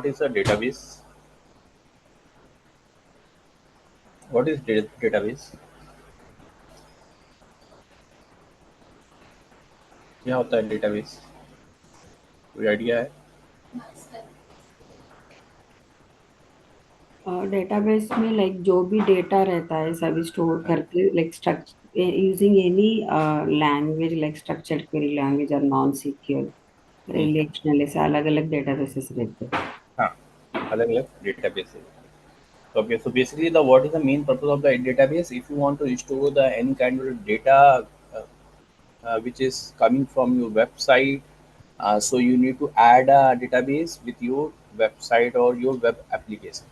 is a database? What is database? क्या होता है database? कोई आइडिया है? डेटाबेस में लाइक जो भी डेटा रहता है सभी स्टोर करके like structure using any language like structured query language और नॉन सीक्वल हम्म, रिलेशनल ऐसे अलग अलग डेटाबेसेस रहते हैं. हाँ, अलग अलग database है. Okay, so basically, the what is the main purpose of the database? If you want to store the any kind of data uh, which is coming from your website, so you need to add a database with your website or your web application.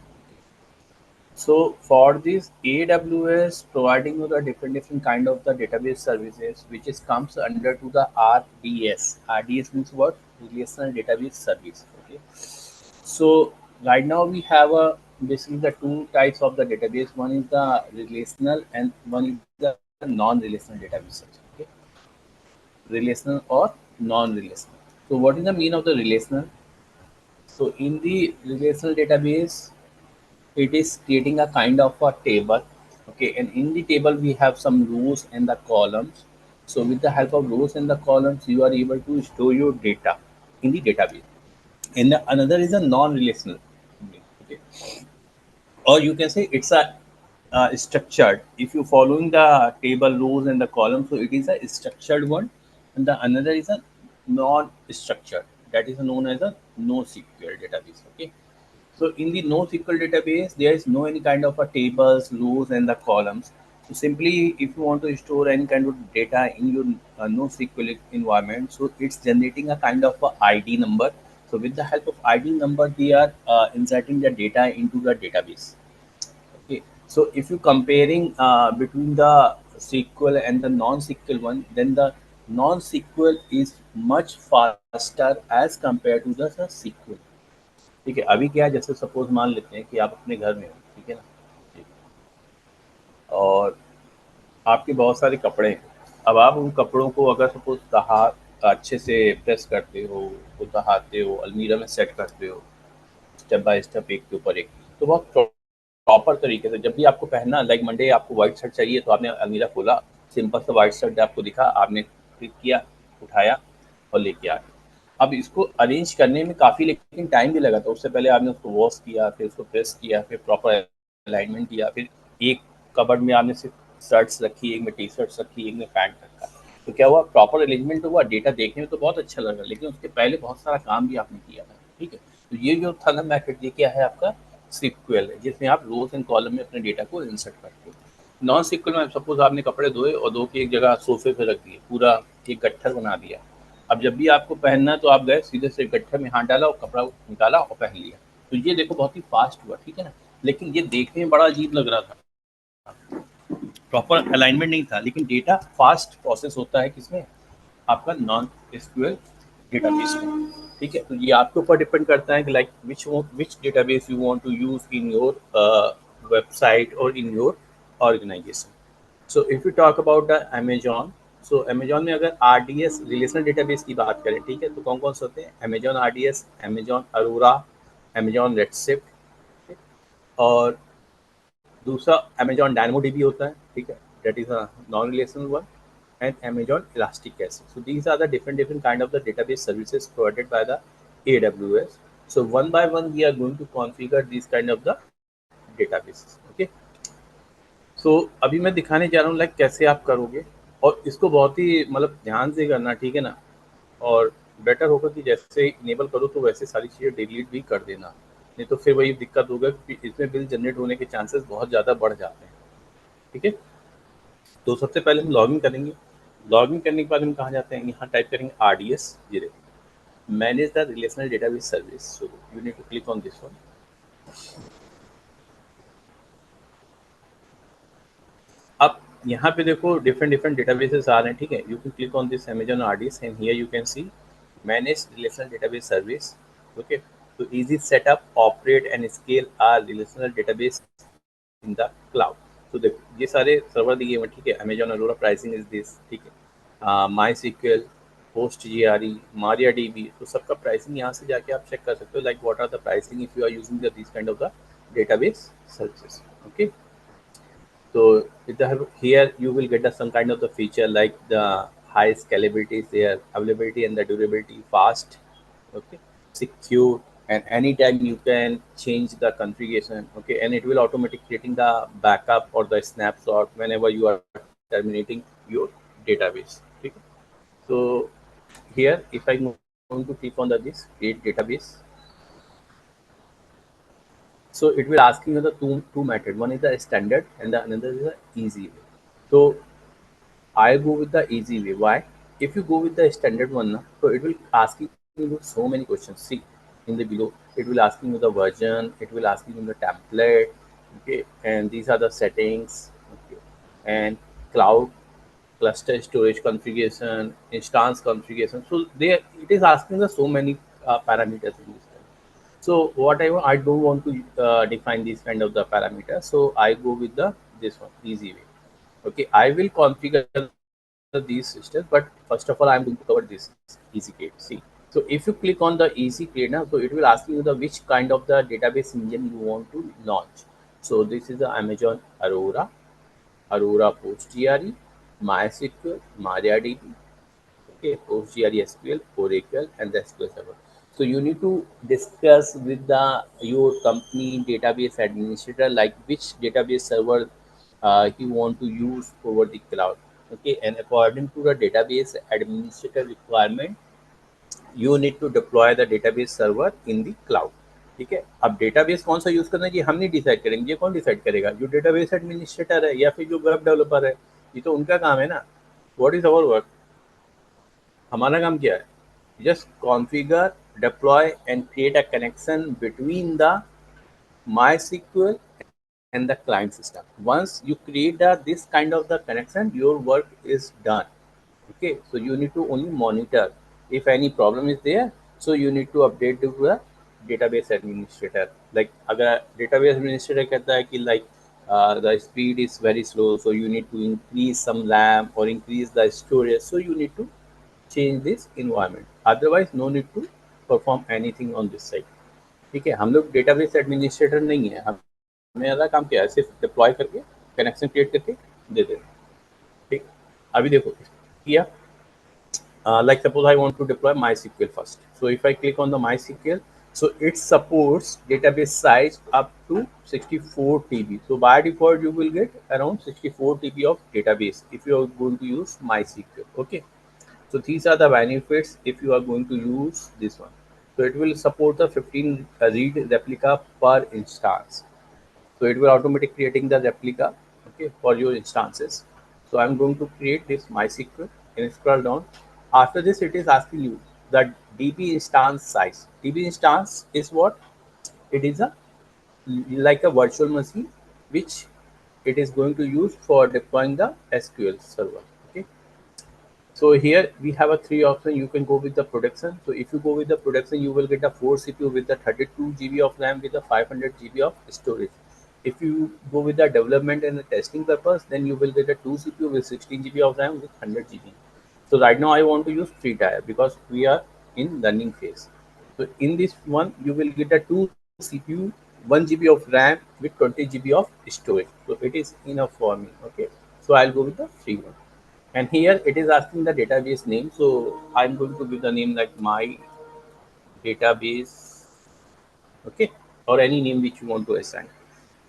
So for this, AWS providing you the different kind of the database services, which is comes under to the RDS. RDS means what? Relational Database Service. Okay. So right now we have a basically the two types of the database. One is the relational and one is the non-relational database service. Okay, relational or non-relational. So what is the mean of the relational? So in the relational database, it is creating a kind of a table. Okay, and in the table we have some rows and the columns. So with the help of rows and the columns, you are able to store your data in the database. And the, another is a non-relational. Okay, or you can say it's a structured. If you following the table rows and the columns, so it is a structured one, and the another is a non-structured, that is known as a NoSQL database. Okay, so in the NoSQL database there is no any kind of a tables, rows and the columns. So simply if you want to store any kind of data in your NoSQL environment, so it's generating a kind of a ID number. So with the help of ID number, they are inserting the data into the database. Okay, so if you comparing between the SQL and the non-SQL one, then the non-SQL is much faster as compared to the SQL. ठीक है, अभी क्या है, जैसे suppose मान लेते हैं कि आप अपने घर में हो, ठीक है ना, ठीक, और आपके बहुत सारे कपड़े हैं. अब आप उन कपड़ों को अगर सपोज अच्छे से प्रेस करते हो, उतारते हो, अलमीरा में सेट करते हो, स्टेप बाय स्टेप एक के ऊपर एक, तो बहुत प्रॉपर तरीके से जब भी आपको पहनना, लाइक मंडे आपको व्हाइट शर्ट चाहिए तो आपने अलमीरा खोला, सिंपल सा व्हाइट शर्ट आपको दिखा, आपने क्लिक किया, उठाया और लेके आ गए. अब इसको अरेंज करने में काफ़ी लेकिन टाइम भी लगा था. उससे पहले आपने उसको वॉश किया, फिर उसको प्रेस किया, फिर प्रॉपर अलाइनमेंट किया, फिर एक कबर्ड में आपने सिर्फ शर्ट्स रखी, एक में टी शर्ट्स रखी, एक में पैंट रखा. तो क्या हुआ, प्रॉपर अरेंजमेंट हुआ, डेटा देखने में तो बहुत अच्छा लगा, लेकिन उसके पहले बहुत सारा काम भी आपने किया था. ठीक है, तो ये जो था ना मैथड, ये क्या है आपका सिक्वल है, जिसमें आप रोज एंड कॉलम में अपने डेटा को इंसर्ट करते हो. नॉन सिक्वल में सपोज आपने कपड़े धोए और धो के एक जगह सोफे पे रख दिए, पूरा एक गट्ठर बना दिया. अब जब भी आपको पहनना है तो आप गए सीधे से गट्ठर में हाथ डाला और कपड़ा निकाला और पहन लिया. तो ये देखो बहुत ही फास्ट हुआ, ठीक है ना, लेकिन ये देखने में बड़ा अजीब लग रहा था, प्रॉपर अलाइनमेंट नहीं था, लेकिन डेटा फास्ट प्रोसेस होता है किसमें, आपका नॉन एसक्यूएल डेटाबेस में. ठीक है, तो ये आपके ऊपर डिपेंड करता है कि like which database you want to use in your website और in your organisation. So if you talk about the Amazon, so Amazon में अगर आरडीएस रिलेशनल डेटाबेस की बात करें, ठीक है, तो कौन कौन से होते हैं, Amazon RDS, Amazon Arora, Amazon redshift, और दूसरा अमेजॉन डायनामोडीबी होता है. ठीक है, that is a non relational one, and Amazon Elastic Cache. So these are the different kind of the database services provided by the AWS. So one by one we are going to configure these kind of the databases. Okay. So अभी मैं दिखाने जा रहा हूँ like कैसे आप करोगे, और इसको बहुत ही मतलब ध्यान से करना, ठीक है ना, और बेटर होगा कि जैसे इनेबल करो तो वैसे सारी चीज़ें डिलीट भी कर देना, नहीं तो फिर वही दिक्कत होगा कि इसमें बिल जनरेट होने के चांसेस बहुत ज़्यादा बढ़ जाते हैं. ठीक है, तो सबसे पहले हम लॉगिन करेंगे. लॉगिन करने के बाद हम कहाँ जाते हैं, यहाँ टाइप करेंगे आर डी एस, ये देखो manage the relational database service. So you need to click on this one. अब यहाँ पे देखो डिफरेंट डेटाबेसेस आ रहे हैं. ठीक है, you can click on this Amazon R D S and here you can see manage relational database service. Okay, तो easy setup, operate and scale our relational database in the cloud. तो देखो ये सारे server दिए हुए हैं. ठीक है, Amazon Arora pricing is this. ठीक है, माई सीक्वल, PostGRE, MariaDB, तो सबका प्राइसिंग यहाँ से जाके आप चेक कर सकते हो, like what are the pricing if you are using this kind of the database services. Okay, so here you will get some kind of the feature like the high scalability is there, availability and the durability, fast, okay, secure, and anytime you can change the configuration, okay, and it will automatically creating the backup or the snapshot whenever you are terminating your database. Okay? So here, if I'm going to click on the this create database, so it will asking you the two method. One is the standard and the another is the easy way. So I go with the easy way. Why? If you go with the standard one, na, so it will asking you so many questions. See in the below, it will asking you the version, it will asking you the template, okay, and these are the settings, okay, and cloud cluster storage configuration, instance configuration. So there it is asking the so many parameters in this. So what I don't want to define these kind of the parameters. So I go with the this one easy way. Okay, I will configure these systems, but first of all, I'm going to cover this easy create. See, so if you click on the easy create now, so it will ask you the which kind of the database engine you want to launch. So this is the Amazon Aurora, Aurora PostGRE, MySQL, MariaDB, okay, PostgreSQL, Oracle, and the SQL Server. So you need to discuss with the your company database administrator like which database server you want to use over the cloud. Okay, and according to the database administrator requirement, you need to deploy the database server in the cloud. ठीक है, अब database कौन सा use करना है ये हम नहीं डिसाइड करेंगे, ये कौन डिसाइड करेगा, जो डेटाबेस एडमिनिस्ट्रेटर है या फिर जो वेब डेवलपर है, ये तो उनका काम है ना. व्हाट इज अवर वर्क, हमारा काम क्या है, just configure, deploy, and create a connection between the MySQL and the client system. Once you create this kind of the connection, your work is done. Okay, so you need to only monitor if any problem is there. So you need to update to the database administrator. Like अगर database administrator कहता है कि like the speed is very slow, so you need to increase some RAM or increase the storage. So you need to change this environment. Otherwise, no need to perform anything on this side. ठीक है, हम लोग database administrator नहीं है, हमें ज़्यादा काम क्या है, सिर्फ डिप्लॉय करके कनेक्शन क्रिएट करके दे देना. ठीक, अभी देखो किया, like suppose I want to deploy MySQL first. So if I click on the MySQL, so it supports database size up to 64 TB. So by default, you will get around 64 TB of database if you are going to use MySQL. Okay. So these are the benefits if you are going to use this one. So it will support the 15 read replica per instance. So it will automatically creating the replica, okay, for your instances. So I'm going to create this MySQL and scroll down. After this, it is asking you the DB instance size. DB instance is what? It is a like a virtual machine which it is going to use for deploying the SQL server. Okay. So here we have a three option. You can go with the production. So if you go with the production, you will get a 4 CPU with the 32 GB of RAM with a 500 GB of storage. If you go with the development and the testing purpose, then you will get a 2 CPU with 16 GB of RAM with 100 GB. So right now I want to use 3 tier because we are in learning phase. So in this one, you will get a 2 CPU, 1 GB of RAM with 20 GB of storage. So it is enough for me. Okay. So I'll go with the free one. And here it is asking the database name. So I'm going to give the name like my database, okay, or any name which you want to assign.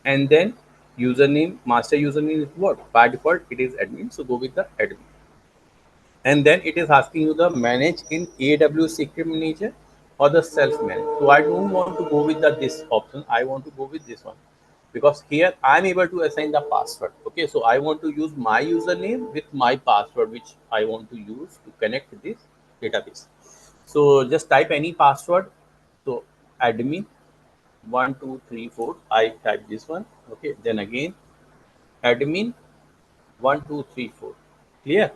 And then username, master username is what? By default, it is admin. So go with the admin. And then it is asking you the manage in AWS Secret Manager or the self manage. So I don't want to go with the this option. I want to go with this one because here I'm able to assign the password. Okay, so I want to use my username with my password, which I want to use to connect this database. So just type any password. So admin 1234. I type this one. Okay, then again admin 1234. Clear?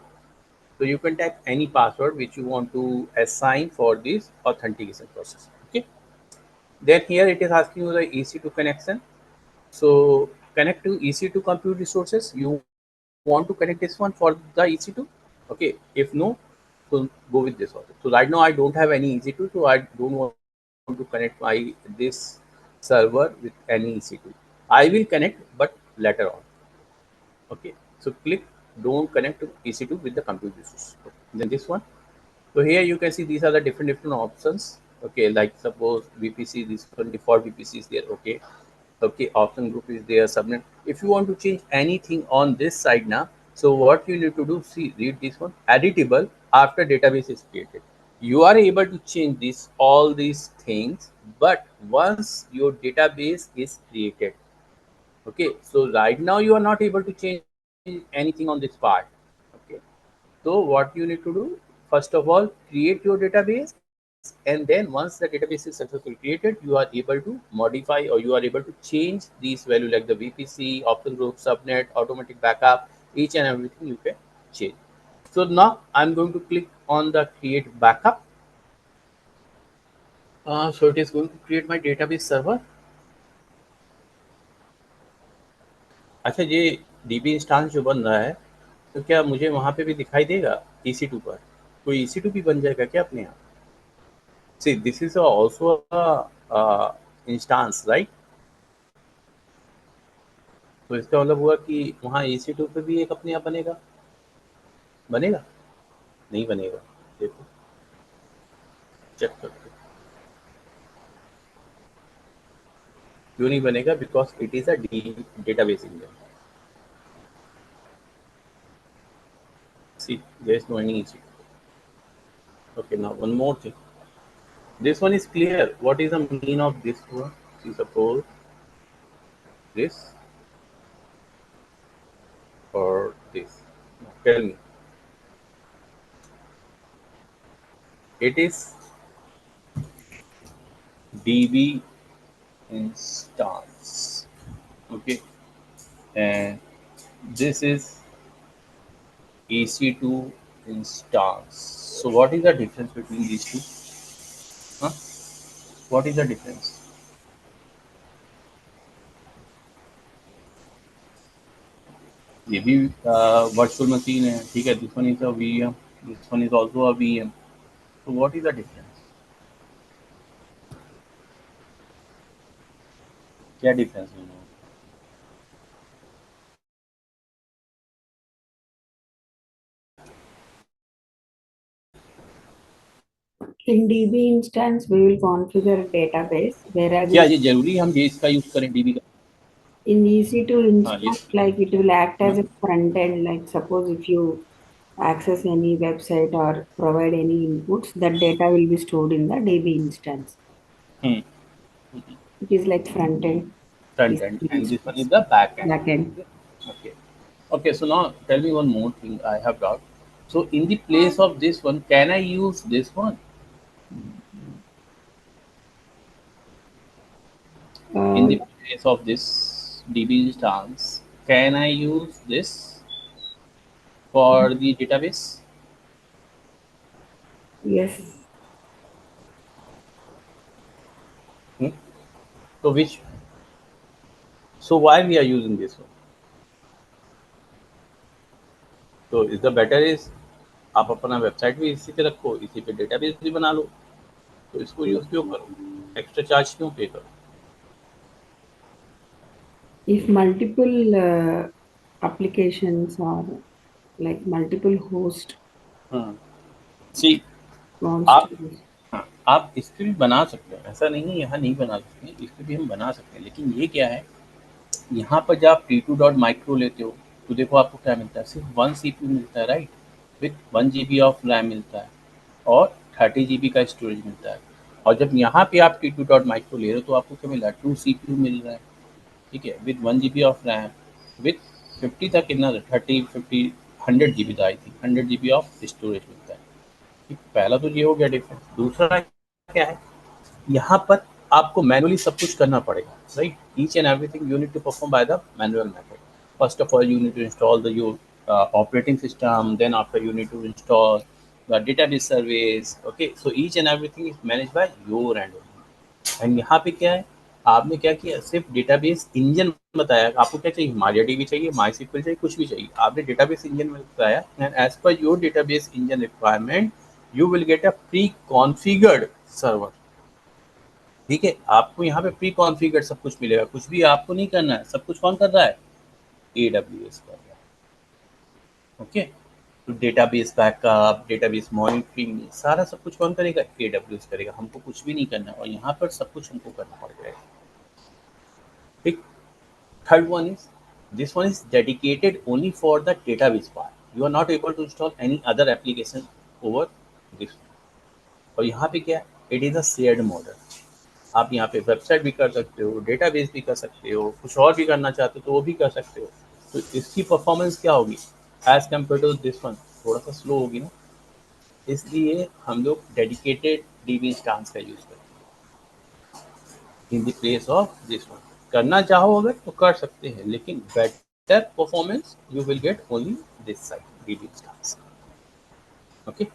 So you can type any password which you want to assign for this authentication process. Okay. Then here it is asking you the EC2 connection. So connect to EC2 compute resources. You want to connect this one for the EC2. Okay. If no, go with this also. So right now I don't have any EC2, so I don't want to connect my this server with any EC2. I will connect, but later on. Okay, so click don't connect to EC2 with the compute resource. Okay. Then this one. So here you can see these are the different options. Okay, like suppose VPC, this one default VPC is there. Okay, okay, option group is there, subnet. If you want to change anything on this side now, so what you need to do, see, read this one, editable after database is created. You are able to change this all these things, but once your database is created. Okay, so right now you are not able to change anything on this part. Okay, so what you need to do, first of all, create your database, and then once the database is successfully created, you are able to modify or you are able to change these value like the VPC, option group, subnet, automatic backup, each and everything you can change. So now I'm going to click on the create backup. So it is going to create my database server. अच्छा, ये DB instance जो बन रहा है, तो क्या मुझे वहाँ पे भी दिखाई देगा EC2 पर? कोई EC2 भी बन जाएगा क्या अपने यहाँ? See, this is also a instance, right? तो इसका मतलब हुआ कि वहाँ EC2 पे भी एक अपने आप बनेगा? बनेगा? नहीं बनेगा। देखो, चेक करते हैं। क्यों नहीं बनेगा? Because it is a database engine. See, there is no any EC2. Okay, now one more thing. This one is clear. What is the meaning of this one? See, suppose this or this. Now tell me. It is DB instance. Okay, and this is EC2 instance. So what is the difference between these two? Huh? What is the difference? ये भी virtual machine है, ठीक है. This one is a VM, this one is also a VM. So what is the difference? क्या difference है? In DB instance, we will configure database, whereas क्या ये जरूरी हम ये इसका यूज करें DB का? in EC2 हाँ, instance, ये. like it will act हाँ. as a front end. Like suppose if you access any website or provide any inputs, that data will be stored in the DB instance. Hmm. It is like front end. Front EC2 end, and this one is instance. the back end. Back end. Okay. Okay, so now tell me one more thing I have doubt. So in the place of this one, can I use this one? In Uh, the place of this DB instance, can I use this for the database? yes. Hmm? So which, so why we are using this one? So is the better is आप अपना website भी इसी पे रखो, इसी पे database भी बना लो. तो इसको यूज क्यों करो? एक्स्ट्रा चार्ज क्यों पे करो? If multiple applications or like multiple host हाँ. सी, wants to आप, use. हाँ, आप इस पे भी बना सकते हो, ऐसा नहीं है यहाँ नहीं बना सकते, इस पे भी हम बना सकते हैं. लेकिन ये क्या है, यहाँ पर जब आप T2 डॉट माइक्रो लेते हो, तो देखो आपको क्या मिलता है, सिर्फ 1 CPU मिलता है, right, with 1 GB of RAM मिलता है और 30 GB का स्टोरेज मिलता है. और जब यहाँ पे आप T2 डॉट माइक्रो ले रहे हो तो आपको क्या मिल रहा है, 2 CPU मिल रहा है, ठीक है, with 1 GB of RAM, with 50 तक कितना, 30, 50, 100 GB था, I think 100 GB of storage मिलता है. ठीक, पहला तो ये हो गया डिफरेंस. दूसरा क्या है, यहाँ पर आपको मैनुअली सब कुछ करना पड़ेगा, right. Each and everything you need to perform by the manual method. First of all you need to install the your operating system, then after you need to install the database service. Okay, so each and everything is managed by your end only. And यहाँ पे क्या है, आपने क्या किया, सिर्फ database engine बताया. आपको क्या चाहिए, MariaDB चाहिए, MySQL चाहिए, कुछ भी चाहिए, आपने डेटाबेस इंजन में बताया. And as per your database engine requirement you will get a pre-configured server. ठीक है, आपको यहाँ पे प्री कॉन्फ़िगर सब कुछ मिलेगा, कुछ भी आपको नहीं करना है, सब कुछ कौन कर रहा है? AWS कर रहा है। ओके, तो डेटाबेस बैकअप, डेटाबेस मॉनिटरिंग, सारा सब कुछ कौन करेगा? AWS करेगा। हमको कुछ भी नहीं करना है और यहाँ पर सब कुछ हमको करना पड़ जाएगा। ठीक। Third one is, this one is dedicated only for the database part. You are not able to install any other application over this one. और यहाँ पे क्या है? It is a shared model. आप यहाँ पे वेबसाइट भी कर सकते हो, डेटाबेस भी कर सकते हो, कुछ और भी करना चाहते हो तो वो भी कर सकते हो। तो इसकी परफॉर्मेंस क्या होगी as compare to this one? थोड़ा सा स्लो होगी ना, इसलिए हम लोग डेडिकेटेड DB इंस्टांस का यूज़ करते हैं in the place of this one. करना चाहो अगर तो कर सकते हैं, लेकिन better performance you will get only this side DB instance. Okay,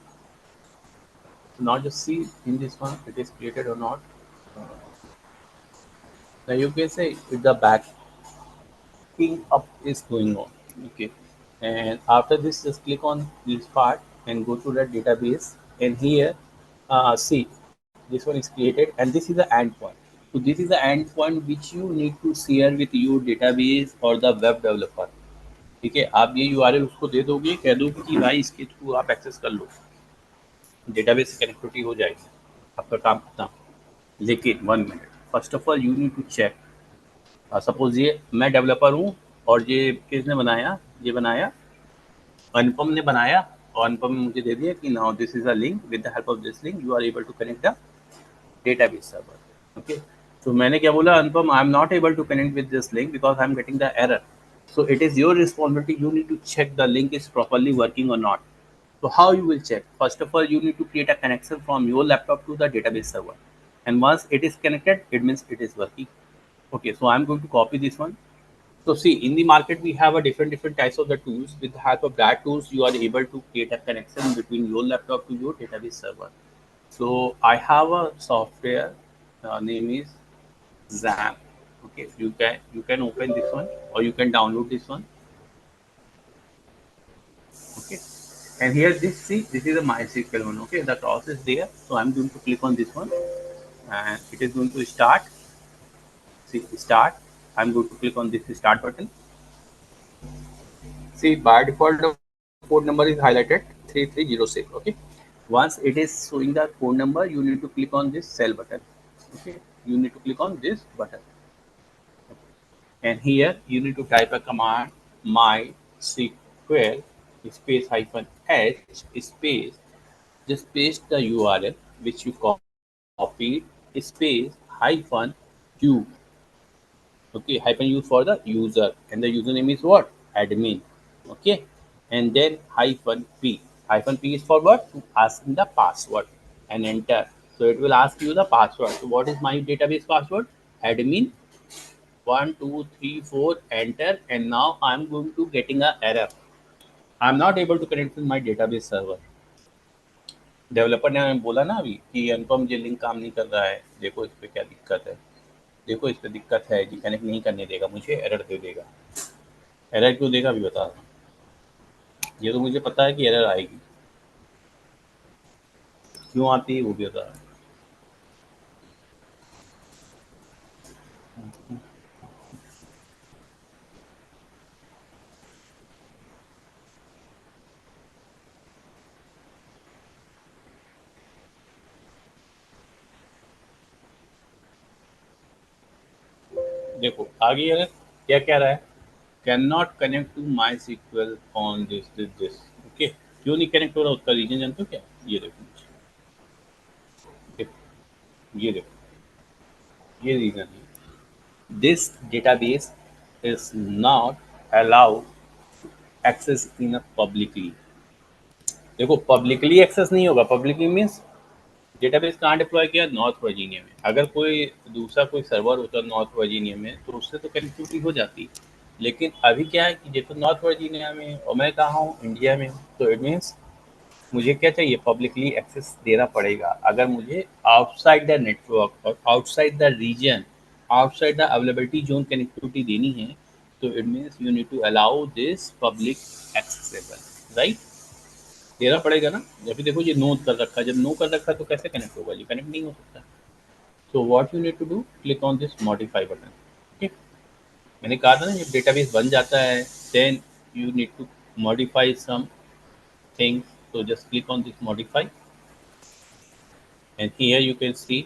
so now just see in this one it is created or not. Now you can say if the backing up is going on. Okay, and after this just click on this part and go to the database, and here see this one is created and this is the endpoint. So this is the endpoint which you need to share with your database or the web developer. ठीक है, आप ये URL उसको दे दोगे, कह दोगे कि भाई इसके थ्रू आप एक्सेस कर लो, डेटाबेस से कनेक्टिविटी हो जाएगी, आपका काम खत्म। लेकिन 1 minute, first of all you need to check. Suppose ये मैं डेवलपर हूँ और ये किसने बनाया? ये बनाया अनुपम ने बनाया, और अनुपम ने मुझे दे दिया कि now this is a link, with the help of this link you are able to connect the database server. Okay, तो मैंने क्या बोला? Anupam, I am not able to connect with this link because I am getting the error. So it is your responsibility. You need to check the link is properly working or not. So how you will check? First of all, you need to create a connection from your laptop to the database server. And once it is connected, it means it is working. Okay, so I'm going to copy this one. So see, in the market, we have a different types of the tools. With the help of that tools, you are able to create a connection between your laptop to your database server. So I have a software, name is XAMPP. Okay, you can open this one or you can download this one. Okay, and here this, see, this is a MySQL one. Okay, the cross is there, so I'm going to click on this one and it is going to start. See, start. I'm going to click on this start button. See, by default the port number is highlighted 3306. Okay, once it is showing the phone number, you need to click on this cell button. Okay, you need to click on this button, and here you need to type a command MySQL space hyphen h space, just paste the URL which you copied, space hyphen u. Okay, hyphen u for the user, and the username is what? Admin. Okay, and then hyphen p. Hyphen p is for what? To asking the password, and enter. So it will ask you the password. So what is my database password? Admin 1234. Enter, and now I'm going to getting a error. I'm not able to connect with my database server. Developer ने बोला ना अभी कि अनुपम ये link काम नहीं कर रहा है, देखो इस पे क्या दिक्कत है, देखो इस पे दिक्कत है जी, कनेक्ट नहीं करने देगा, मुझे एरर दे देगा। एरर क्यों देगा अभी बता रहा हूँ, ये तो मुझे पता है कि एरर आएगी, क्यों आती है वो भी बता रहा हूँ। देखो आगे एरर क्या कह रहा है? Can not connect to MySQL on this. Okay, क्यों नहीं कनेक्ट हो रहा उसका रीजन जानते हो क्या? ये देखो मुझे, देखो ये देखो, ये रीजन है, this database is not allowed access in a publicly। देखो पब्लिकली एक्सेस नहीं होगा, पब्लिकली मीन्स डेटाबेस कहाँ डिप्लॉय किया? नॉर्थ वर्जीनिया में। अगर कोई दूसरा कोई सर्वर होता नॉर्थ वर्जीनिया में तो उससे तो कनेक्टिविटी हो जाती, लेकिन अभी क्या है कि ये तो नॉर्थ वर्जीनिया में है और मैं कहाँ हूँ? इंडिया में। तो इट मीन्स मुझे क्या चाहिए? पब्लिकली एक्सेस देना पड़ेगा। अगर मुझे आउटसाइड द नेटवर्क और outside the region, outside the availability zone connectivity देनी है, तो it means you need to allow this public accessible, right? देना पड़ेगा ना। अभी देखो ये नो कर रखा है, जब नो कर रखा है तो कैसे कनेक्ट होगा, ये कनेक्ट नहीं हो सकता। So what you need to do, click on this modify button. Okay, मैंने कहा था ना जब डेटाबेस बन जाता है then you need to modify some things, so just click on this modify, and here you can see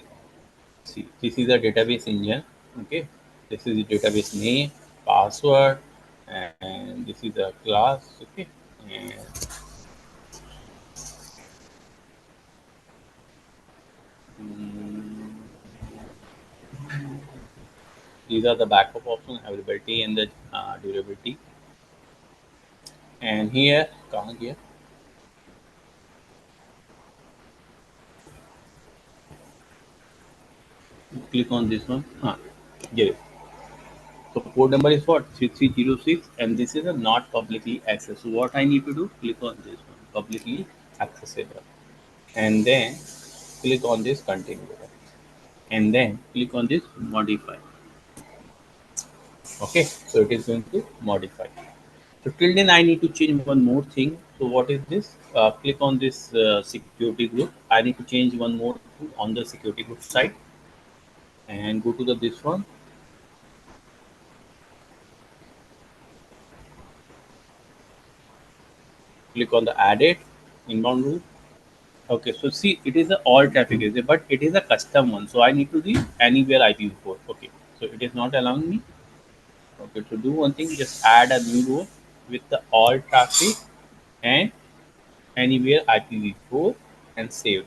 this is a database engine. Okay, this is the database name, password, and this is a class. Okay, and mm, these are the backup options, availability and the durability. And here, कहाँ गया? Click on this one. Get it. So port number is what? 3306, and this is a not publicly accessed. So what I need to do? Click on this one, publicly accessible, and then click on this continue button, and then click on this modify. Okay, so it is going to modify. So till then I need to change one more thing. So what is this? Click on this security group. I need to change one more thing on the security group side, and go to the this one. Click on the added inbound route. Okay, so see, it is a all traffic is it, but it is a custom one. So I need to do anywhere IPv4. Okay, so it is not allowing me. Okay, to do one thing, just add a new row with the all traffic and anywhere IPv4 and save.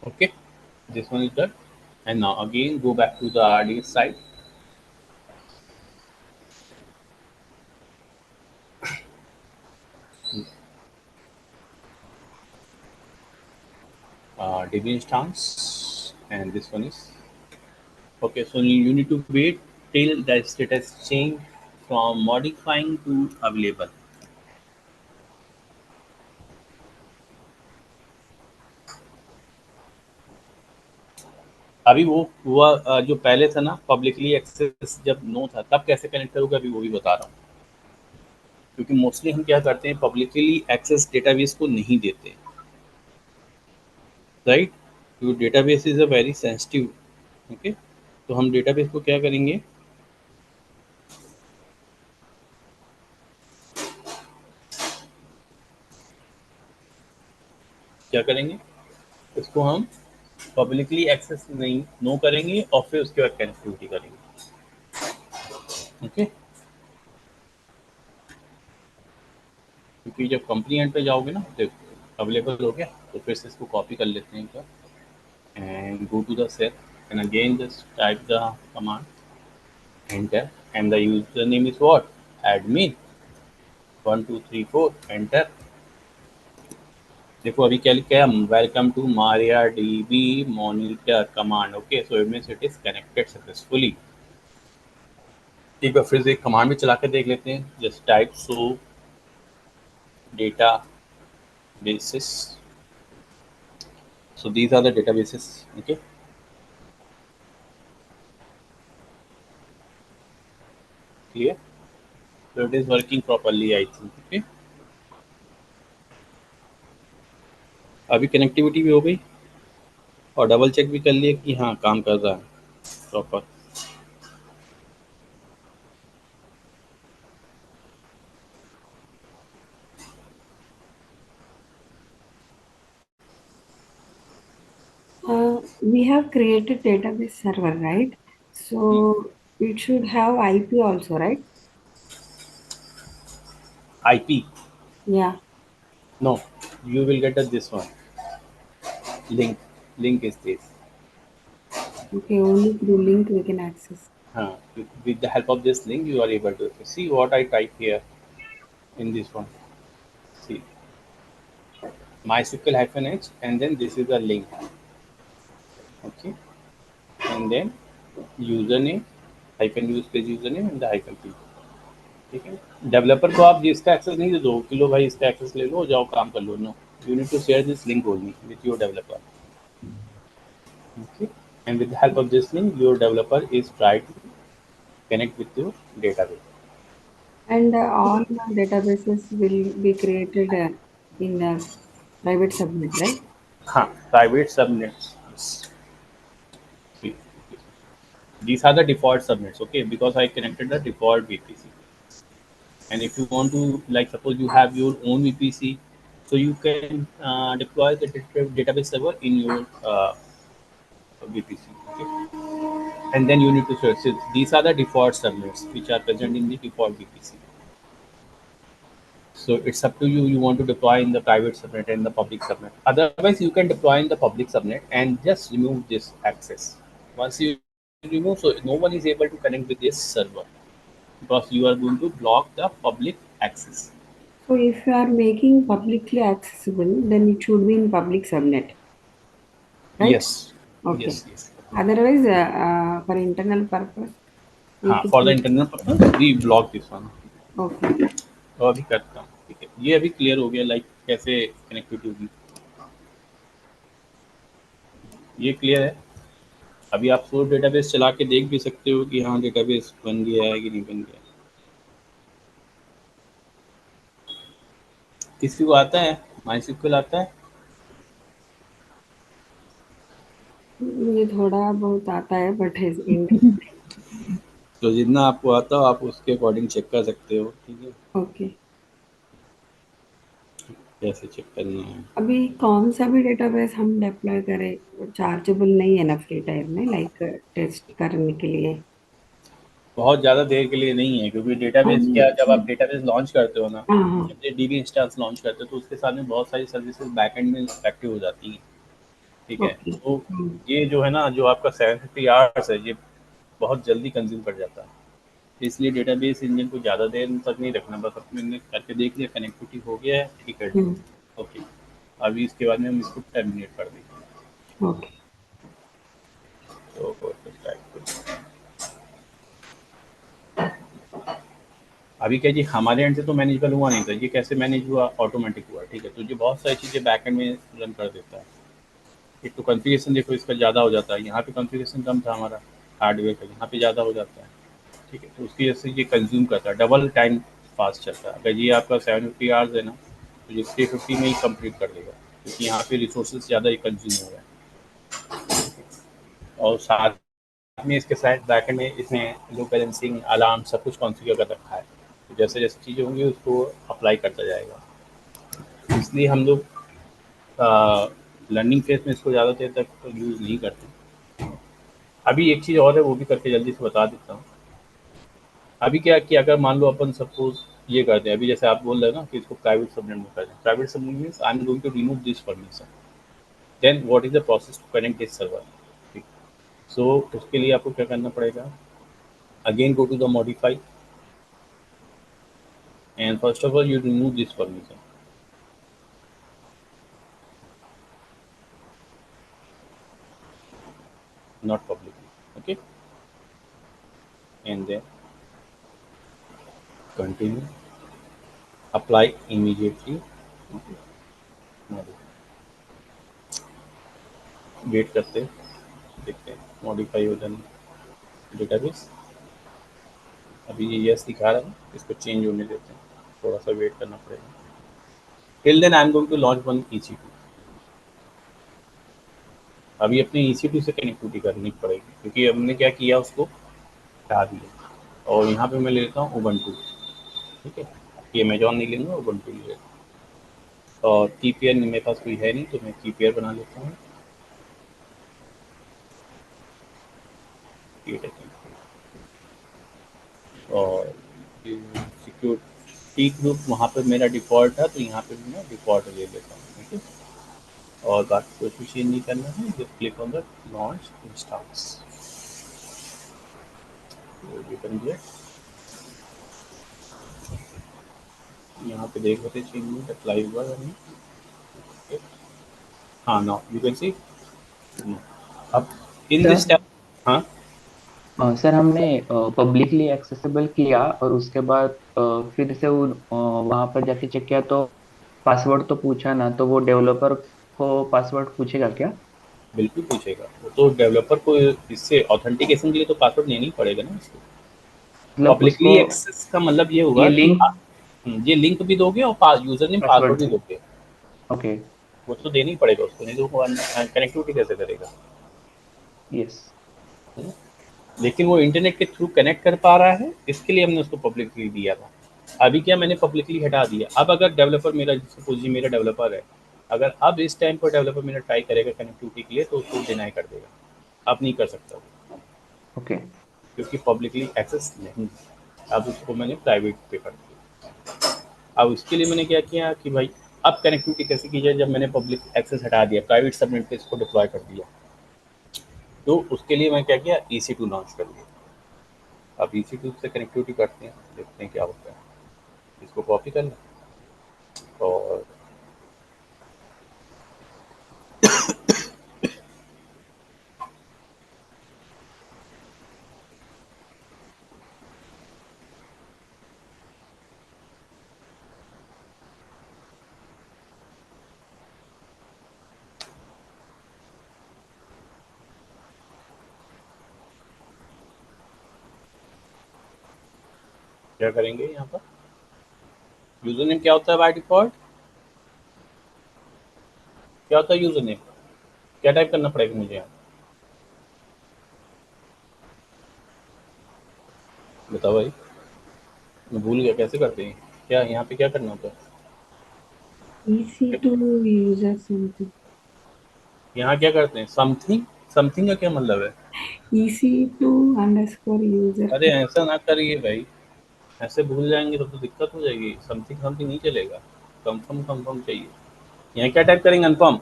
Okay, this one is done. And now again go back to the RDS site. DB instance, and this one is okay. So you need to wait till the status change from modifying to available. अभी वो हुआ जो पहले था ना publicly access जब no था तब कैसे कनेक्ट करोगे अभी वो भी बता रहा हूँ। क्योंकि मोस्टली हम क्या करते हैं पब्लिकली एक्सेस डेटाबेस को नहीं देते, राइट। तो database is a very sensitive. Okay, तो हम डेटाबेस को क्या करेंगे, क्या करेंगे, इसको हम पब्लिकली एक्सेस नहीं नो करेंगे और फिर उसके बाद कनेक्टिविटी करेंगे। ओके, क्योंकि जब कंपनी एंड पे जाओगे ना तो अवेलेबल हो गया तो फिर से इसको कॉपी कर लेते हैं एक बार and go to the cell and again just type the command enter, and the username is what, admin 1234, enter। देखो अभी क्या लिखा है, welcome to MariaDB monitor command. Okay, so it means it is connected successfully. एक बार फिर से एक कमांड भी चला के देख लेते हैं, just type so data basis. So these are the databases, okay, clear? So it is working properly I think। okay, अभी कनेक्टिविटी भी हो गई और डबल चेक भी कर लिए कि हाँ काम कर रहा है proper. We have created database server, right? So it should have IP also, right? IP, Yeah. no, you will get this one link is this। Okay, only through link we can access. With the help of this link you are able to see what I type here in this one. See, mysql -h, and then this is the link। Okay, and then username hyphen use space username and the hyphen p। ठीक है, developer को आप इसका access नहीं दे दो कि लो भाई इसका एक्सेस ले लो जाओ काम कर लो, no, You need to share this link only with your developer. Okay. And with the help of this link, your developer is try to connect with your database. And all the databases will be created in the private subnet, right? Private subnets. Yes. See, these are the default subnets. Okay, because I connected the default VPC. And if you want to, like, suppose you have your own VPC, so you can deploy the database server in your VPC. Okay, and then you need to search it. These are the default subnets which are present in the default VPC. So it's up to you. You want to deploy in the private subnet and the public subnet. Otherwise, you can deploy in the public subnet and just remove this access. Once you remove, so no one is able to connect with this server because you are going to block the public access. So if you are making publicly accessible, then it should be in public subnet, right? Yes, Okay. yes, yes. Otherwise, for internal purpose, we हाँ, could for the make. internal purpose we block this one. Okay. और अभी करता हूँ, ठीक है, ये अभी clear हो गया, लाइक कैसे कनेक्टिविटी होगी, ये क्लियर है। अभी आप सोर्स डेटाबेस चला के देख भी सकते हो कि हाँ डेटाबेस बन गया है कि नहीं बन गया। किसी को आता है माइस्क्ल आता है? मुझे थोड़ा बहुत आता है बट इन। तो जितना आपको आता हो आप उसके अकॉर्डिंग चेक कर सकते हो, ठीक है, ओके। कैसे चेक करना है। अभी कौन सा भी डेटाबेस हम डिप्लॉय करें चार्जेबल नहीं है ना फ्री टाइम में, लाइक टेस्ट करने के लिए? बहुत ज़्यादा देर के लिए नहीं है, क्योंकि डेटाबेस क्या, जब आप डेटाबेस लॉन्च करते हो ना, हाँ हाँ। जब ये डीबी इंस्टेंस लॉन्च करते हो तो उसके साथ में बहुत सारी सर्विसेज बैकएंड में एक्टिव हो जाती हैं, ठीक है। ओके। तो ये जो है ना, जो आपका 750 आवर्स है, ये बहुत जल्दी कंज्यूम कर जाता है। इसलिए डेटाबेस इंजन को ज़्यादा देर तक नहीं रखना, बस अपने करके देख लिया कनेक्टिविटी हो गया है, ठीक है, हम्म। ओके। अभी इसके बाद में हम इसको टर्मिनेट कर देंगे। ओके। तो स्टार्ट, अभी क्या जी, हमारे एंड से तो मैनेजेबल हुआ नहीं था, ये कैसे मैनेज हुआ, ऑटोमेटिक हुआ, ठीक है। तो ये बहुत सारी चीज़ें बैकएंड में रन कर देता है। एक तो कॉन्फ़िगरेशन देखो इसका ज़्यादा हो जाता है, यहाँ पे कॉन्फ़िगरेशन कम था हमारा हार्डवेयर का, यहाँ पे ज़्यादा हो जाता है, ठीक है। तो उसकी वजह से ये कंज्यूम करता है, डबल टाइम फास्ट चलता है। अगर ये आपका 750 आवर्स है ना, तो ये 350 में ही कंप्लीट कर देगा, क्योंकि यहाँ पे रिसोर्सेज ज़्यादा ही कंज्यूम हो रहा है। और साथ में इसके साथ बैकएंड में इसने लोड बैलेंसिंग, अलार्म सब कुछ कॉन्फ़िगर कर रखा है। तो जैसे जैसे चीज़ें होंगी उसको अप्लाई करता जाएगा। इसलिए हम लोग लर्निंग फेज में इसको ज़्यादा देर तक यूज़ नहीं करते। अभी एक चीज़ और है, वो भी करके जल्दी से बता देता हूँ। अभी क्या कि अगर मान लो अपन सपोज ये करते हैं, अभी जैसे आप बोल रहे हो ना कि इसको प्राइवेट सबनेट में कर दें, private subnet means I am going to remove this permission, then what is the process to connect this server, ठीक। सो उसके लिए आपको क्या करना पड़ेगा, again go to the modify and first of all you remove this permission, not publicly, okay, and then continue, apply immediately, okay, wait करते हैं, देखते हैं मॉडिफाई हो जाए डेटाबेस। अभी ये यस दिखा रहा है, इसको चेंज होने देते हैं, थोड़ा सा वेट करना पड़ेगा। Till then I am going to launch one EC2। अभी अपने EC2 से कनेक्टिविटी करनी पड़ेगी, क्योंकि हमने क्या किया, उसको हटा दिया। और यहाँ पे मैं ले लेता हूँ उबंटू, ठीक है, ये अमेजॉन नहीं लेंगे, उबंटू ले लेता हूँ। और कीपेयर मेरे पास कोई है नहीं, तो मैं कीपेयर बना लेता हूँ, ठीक है। और सिक्योरिटी ग्रुप वहाँ पे मेरा डिफ़ॉल्ट था, तो यहाँ पे मैं डिफ़ॉल्ट ले लेता हूँ, ठीक है। और बाकी कुछ भी चेंज नहीं करना है, just click on the launch installs, वो भी बन गया। यहाँ पे देख लेते चेंज में अप्लाई हुआ है नहीं, हाँ, नाउ यू कैन सी। अब इन दिस सर स्टेप, हाँ, सर हमने पब्लिकली एक्सेसिबल किया और उसके बाद फिर से वो वहां पर जाके चेक किया तो पासवर्ड तो पूछा ना, तो वो डेवलपर को पासवर्ड पूछेगा क्या? बिल्कुल पूछेगा, वो तो डेवलपर को इससे ऑथेंटिकेशन के लिए तो पासवर्ड देना ही पड़ेगा ना इसको। मतलब पब्लिकली उसको एक्सेस का मतलब ये ये होगा कि लिंक ये लिंक भी दोगे और यूजर नेम पासवर्ड पासवर्ड भी से। दोगे। ओके। वो तो देना ही पड़ेगा उसको, नहीं तो वो कनेक्टिविटी कैसे करेगा। यस। हम्म। लेकिन वो इंटरनेट के थ्रू कनेक्ट कर पा रहा है, इसके लिए हमने उसको पब्लिकली दिया था। अभी क्या, मैंने पब्लिकली हटा दिया। अब अगर डेवलपर मेरा, सपोज जी मेरा डेवलपर है, अगर अब इस टाइम पर डेवलपर मेरा ट्राई करेगा कनेक्टिविटी के लिए, तो उसको डिनाई कर देगा, अब नहीं कर सकता वो, ओके। क्योंकि पब्लिकली एक्सेस नहीं है। अब उसको मैंने प्राइवेट पे कर दिया। अब उसके लिए मैंने क्या किया कि भाई, अब कनेक्टिविटी कैसे की जाए, जब मैंने पब्लिक एक्सेस हटा दिया, प्राइवेट सबनेट पे इसको डिप्लॉय कर दिया, तो उसके लिए मैं क्या किया, EC2 लॉन्च कर दिया। अब EC2 से कनेक्टिविटी करते हैं, देखते हैं क्या होता है। इसको कॉपी कर लें और क्या करेंगे यहाँ पर। यूजर नेम क्या होता है बाय डिफॉल्ट, क्या होता है यूजर नेम, क्या टाइप करना पड़ेगा मुझे यहाँ, बताओ भाई, मैं भूल गया कैसे करते हैं, क्या यहाँ पे क्या करना होता है। EC2 user something. यहाँ क्या करते हैं, समथिंग, समथिंग का क्या मतलब है। EC2 underscore user. अरे ऐसा ना करिए भाई, ऐसे भूल जाएंगे तो दिक्कत हो जाएगी। समथिंग समथिंग नहीं चलेगा, कंफर्म कंफर्म चाहिए। यहाँ क्या टाइप करेंगे, confirm.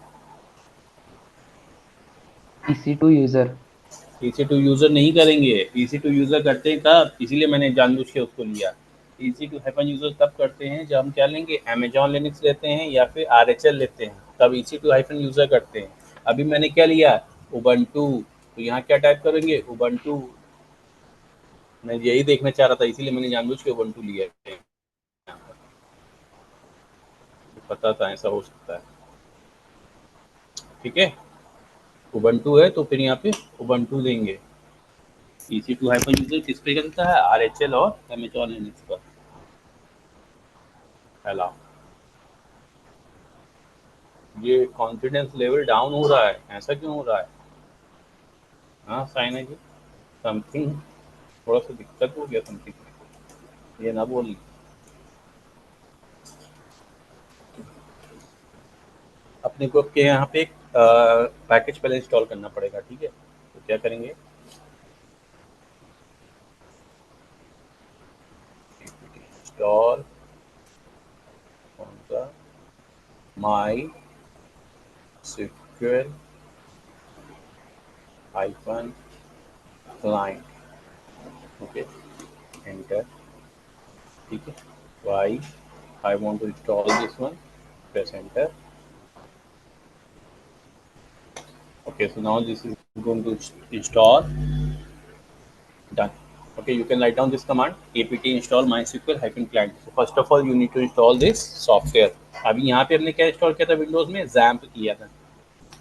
EC2 user. EC2 user नहीं करेंगे, EC2 यूजर करते हैं तब, इसीलिए मैंने जानबूझ के उसको लिया। EC2 हाइफन यूजर तब करते हैं जब हम क्या लेंगे, अमेजॉन लिनक्स लेते हैं या फिर RHL लेते हैं, तब EC2 हाइफन यूजर करते हैं। अभी मैंने क्या लिया, उबंटू, तो यहाँ क्या टाइप करेंगे, उबंटू। मैं यही देखना चाह रहा था, इसीलिए मैंने जानबूझ के उबंटू लिया है। पता था ऐसा हो सकता है, ठीक है। उबंटू है तो फिर यहाँ पे उबंटू देंगे। EC2 हाइफन यूजर किस पे चलता है, RHL और अमेजॉन लिनक्स पर। पहला, ये कॉन्फिडेंस लेवल डाउन हो रहा है, ऐसा क्यों हो रहा है। हाँ साइना जी, समथिंग थोड़ा सा दिक्कत हो गया समथिंग, ये ना बोली। अपने को के यहाँ पे एक पैकेज पहले इंस्टॉल करना पड़ेगा, ठीक है। तो क्या करेंगे, इंस्टॉल कौन सा, MySQL hyphen client, okay, enter, ठीक है। Why I want to install this one, press enter. Okay, so now this is going to install. Done. Okay, you can write down this command apt install mysql hyphen client. So first of all you need to install this software. अभी यहाँ पे हमने क्या install किया था, Windows में XAMPP किया था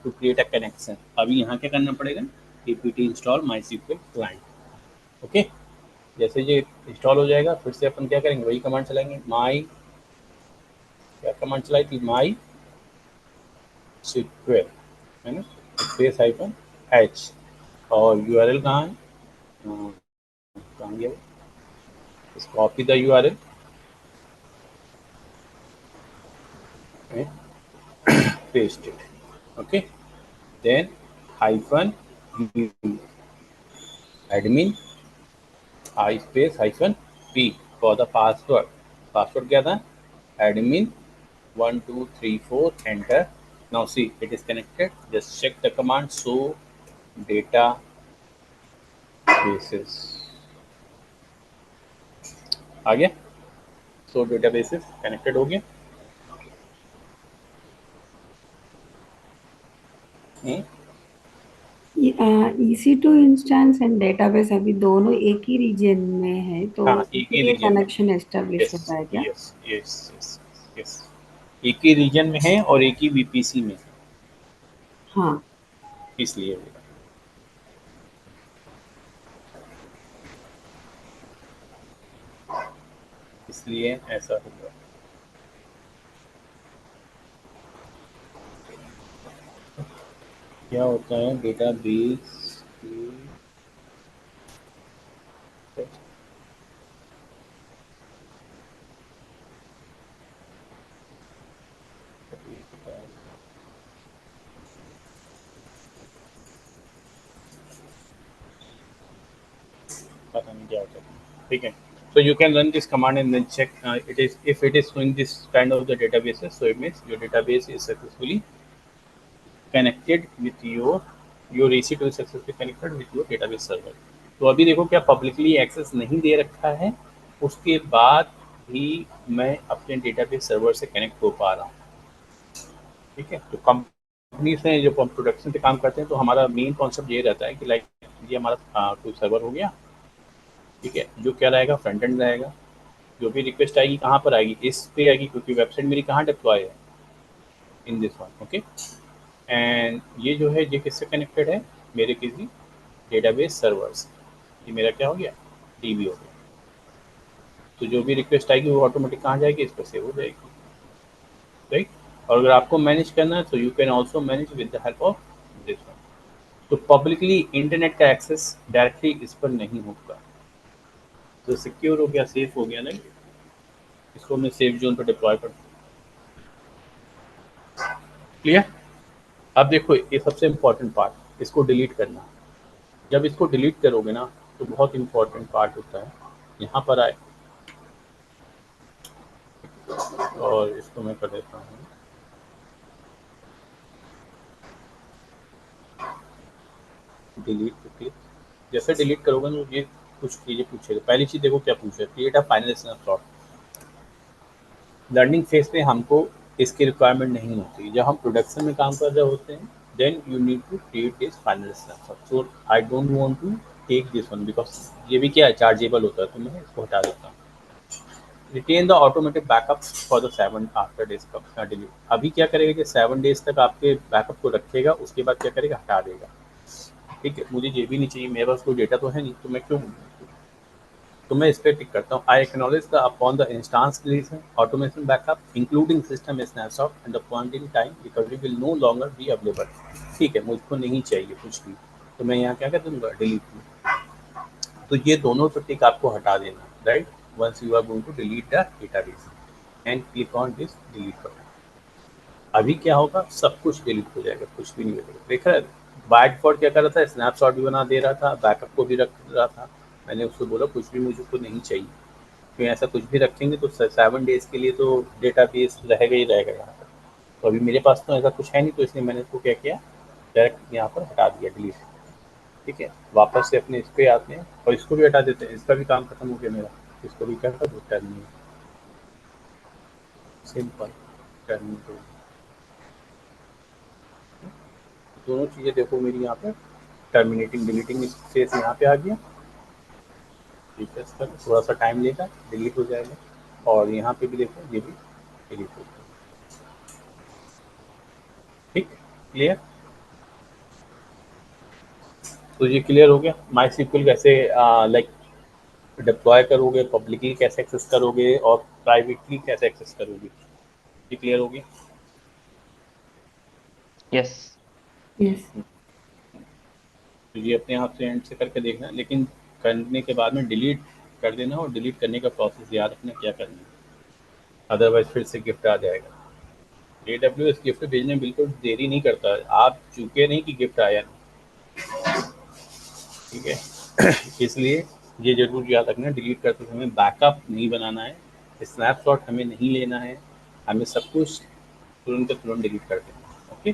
टू क्रिएट अ कनेक्शन। अभी यहाँ क्या करना पड़ेगा, apt install mysql client। Okay, जैसे ये इंस्टॉल हो जाएगा, फिर से अपन क्या करेंगे, वही कमांड चलाएंगे। माई, क्या कमांड चलाई थी, माई सिक्वल, है ना, स्पेस हाइफन एच, और URL कहाँ है, कहाँ गया, just copy the URL and paste it. Okay, then hyphen u, admin I space hyphen p for the password. Password क्या था, admin 1234, enter. Now see it is connected. Just check the command show data bases, आ गया, show databases connected हो गया। हम्म, EC2 instance and database अभी दोनों एक ही reason में है, तो हाँ एक ही इसीलिए रीजन में, कनेक्शन एस्टेब्लिश यस होता है क्या? यस यस यस यस, एक ही रीजन में है और एक ही वीपीसी में है, हाँ। इसलिए ऐसा होगा। क्या होता है डेटाबेस की पता नहीं क्या होता है, ठीक है। So you can run this command and then check it is if it is showing this kind of the databases, so it means your database is successfully connected with your EC2 is successfully connected with your database server। तो अभी देखो क्या publicly access नहीं दे रखा है, उसके बाद भी मैं अपने डेटाबेस सर्वर से कनेक्ट हो पा रहा हूँ, ठीक है। तो कंपनी से जो प्रोडक्शन पे काम करते हैं, तो हमारा मेन कॉन्सेप्ट ये रहता है कि लाइक ये हमारा कोई सर्वर हो गया, ठीक है, जो क्या रहेगा फ्रंट एंड रहेगा, जो भी रिक्वेस्ट आएगी कहाँ पर आएगी, इस पे आएगी, क्योंकि वेबसाइट मेरी कहाँ डिप्लॉय है, in this one, okay. And ये जो है ये किससे कनेक्टेड है, मेरे किसी डेटाबेस सर्वर से। ये मेरा क्या हो गया, डीबी हो गया। तो जो भी रिक्वेस्ट आएगी वो ऑटोमेटिक कहाँ जाएगी, इस पर सेव हो जाएगी, राइट। और अगर आपको मैनेज करना है तो you can also manage with the help of this one. तो पब्लिकली इंटरनेट का एक्सेस डायरेक्टली इस पर नहीं होगा, तो सिक्योर हो गया, सेफ हो गया, नहीं। इसको मैं सेफ जोन पर डिप्लॉय कर, क्लियर। अब देखो ये सबसे इम्पोर्टेंट पार्ट, इसको डिलीट करना। जब इसको डिलीट करोगे ना, तो बहुत इम्पोर्टेंट पार्ट होता है, यहाँ पर आए और इसको मैं कर देता हूँ डिलीट करके। जैसे डिलीट करोगे ना, ये कुछ चीज़ें पूछेगा। पहली चीज़ देखो क्या पूछेगा, create a final snapshot. Learning phase पे हमको इसकी रिक्वायरमेंट नहीं होती, जब हम प्रोडक्शन में काम कर रहे होते हैं, then you need to create this final snapshot. So I don't want to take this one, because ये भी क्या है, चार्जेबल होता है, तो मैं इसको हटा देता हूँ। Retain the automatic backup for the 7 after days का डिलीट। अभी क्या करेगा कि 7 डेज तक आपके बैकअप को रखेगा, उसके बाद क्या करेगा, हटा देगा, ठीक है। मुझे ये भी नहीं चाहिए, मेरे पास कोई डेटा तो है नहीं, तो मैं क्यों, तो मैं इस पर टिक करता हूँ। I acknowledge the upon the instance deletion automation backup including system snapshot and the point in time recovery will no longer be available. ठीक है, मुझको नहीं चाहिए कुछ भी, तो मैं यहाँ क्या कर दूँगा, डिलीट। तो ये दोनों तो टिक आपको हटा देना, right. Once you are going to delete the database and click on this delete button. अभी क्या होगा, सब कुछ डिलीट हो जाएगा, कुछ भी नहीं बचेगा। देख रहा है, बाय डिफॉल्ट क्या कर रहा था, स्नैपशॉट भी बना दे रहा था, बैकअप को भी रख रहा था। मैंने उसको बोला कुछ भी मुझको नहीं चाहिए, क्योंकि ऐसा कुछ भी रखेंगे तो 7 डेज के लिए तो डेटाबेस रहेगा ही रहेगा यहाँ पर। तो अभी मेरे पास तो ऐसा कुछ है नहीं, तो इसलिए मैंने इसको क्या किया, डायरेक्ट यहाँ पर हटा दिया, डिलीट। ठीक है, वापस से अपने इस पे आते हैं और इसको भी हटा देते हैं, इसका भी काम खत्म हो गया मेरा। इसको भी क्या कर दो, टर्मिनेट, सिंपल टर्मिनेट। दोनों चीज़ें देखो मेरी यहाँ पर टर्मिनेटिंग डिलीटिंग स्पेस यहाँ पे आ गया। रिफ्रेश कर, थोड़ा सा टाइम लेगा, डिलीट हो जाएगा। और यहाँ पे भी देखो, ये भी डिलीट हो जाएगा। ठीक, क्लियर। तो ये क्लियर हो गया, माई सिक्वल कैसे लाइक डिप्लॉय करोगे, पब्लिकली कैसे एक्सेस करोगे और प्राइवेटली कैसे एक्सेस करोगे, ये क्लियर हो गया। यस। यस। तो ये अपने आप से एंड से करके देखना, लेकिन करने के बाद में डिलीट कर देना, और डिलीट करने का प्रोसेस याद रखना क्या करना है, अदरवाइज फिर से गिफ्ट आ जाएगा। AWS गिफ्ट भेजने में बिल्कुल देरी नहीं करता है, आप चूके नहीं कि गिफ्ट आया नहीं, ठीक है। इसलिए ये जरूर याद रखना, डिलीट करते समय बैकअप नहीं बनाना है, स्नैपशॉट हमें नहीं लेना है, हमें सब कुछ तुरंत तुरंत डिलीट कर देना है, ओके।